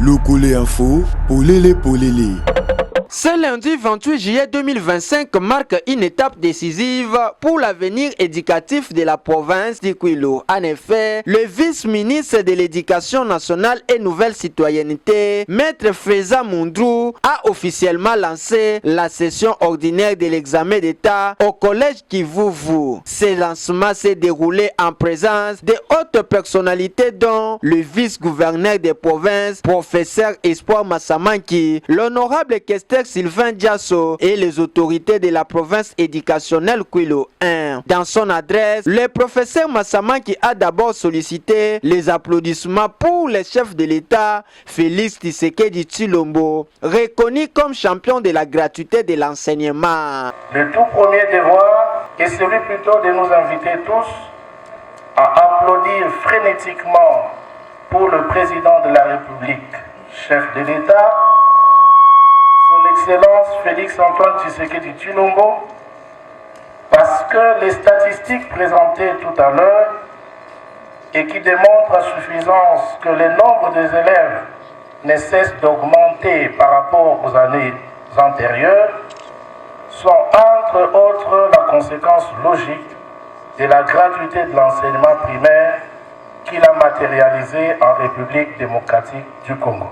Locole Info, Polele Polele. Ce lundi 28 juillet 2025 marque une étape décisive pour l'avenir éducatif de la province du Kwilu. En effet, le vice-ministre de l'Éducation nationale et nouvelle citoyenneté, Maître Freza Mundrou, a officiellement lancé la session ordinaire de l'examen d'État au collège Kivuvu. Ce lancement s'est déroulé en présence de hautes personnalités dont le vice-gouverneur des provinces, professeur Espoir Massamanki, l'honorable Kester Sylvain Diasso et les autorités de la province éducationnelle Kwilu 1. Dans son adresse, le professeur Massamanki a d'abord sollicité les applaudissements pour le chef de l'État, Félix Tshisekedi Tshilombo, reconnu comme champion de la gratuité de l'enseignement. Le tout premier devoir est celui plutôt de nous inviter tous à applaudir frénétiquement pour le président de la République, chef de l'État, Son Excellence Félix-Antoine Tshisekedi Tshilombo, parce que les statistiques présentées tout à l'heure et qui démontrent à suffisance que le nombre des élèves ne cesse d'augmenter par rapport aux années antérieures sont entre autres la conséquence logique de la gratuité de l'enseignement primaire qu'il a matérialisé en République démocratique du Congo.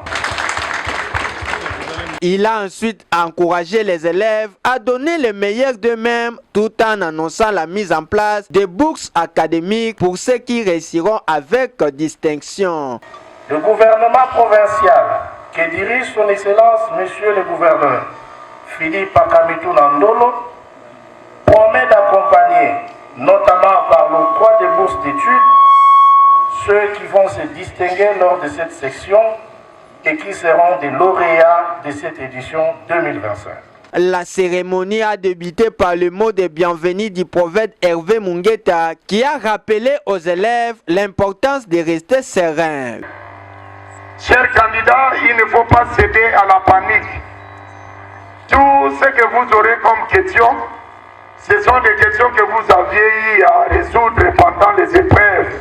Il a ensuite encouragé les élèves à donner le meilleur d'eux-mêmes tout en annonçant la mise en place de bourses académiques pour ceux qui réussiront avec distinction. Le gouvernement provincial que dirige son Excellence Monsieur le Gouverneur Philippe Akamitou Nandolo promet d'accompagner, notamment par l'octroi des bourses d'études, ceux qui vont se distinguer lors de cette section et qui seront des lauréats de cette édition 2025. La cérémonie a débuté par le mot de bienvenue du prophète Hervé Mungeta qui a rappelé aux élèves l'importance de rester serein. Chers candidats, il ne faut pas céder à la panique. Tout ce que vous aurez comme questions, ce sont des questions que vous aviez eu à résoudre pendant les épreuves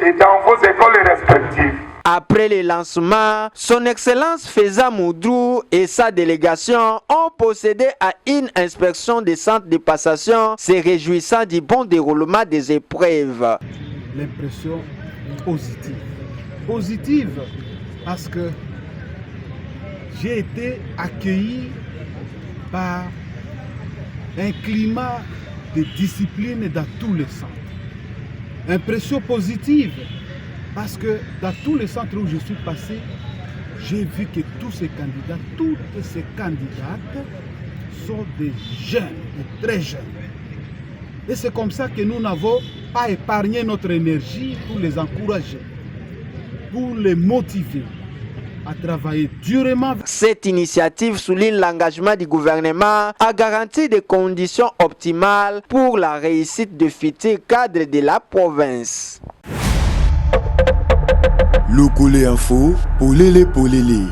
et dans vos écoles respectives. Après le lancement, son Excellence Freza Mundrou et sa délégation ont procédé à une inspection des centres de passation, se réjouissant du bon déroulement des épreuves. L'impression positive. Positive parce que j'ai été accueilli par un climat de discipline dans tous les centres. Impression positive parce que dans tous les centres où je suis passé, j'ai vu que tous ces candidats, toutes ces candidates sont des jeunes, des très jeunes. Et c'est comme ça que nous n'avons pas épargné notre énergie pour les encourager, pour les motiver à travailler durement. Cette initiative souligne l'engagement du gouvernement à garantir des conditions optimales pour la réussite de futurs cadres de la province. Locole Info, Polele Polele.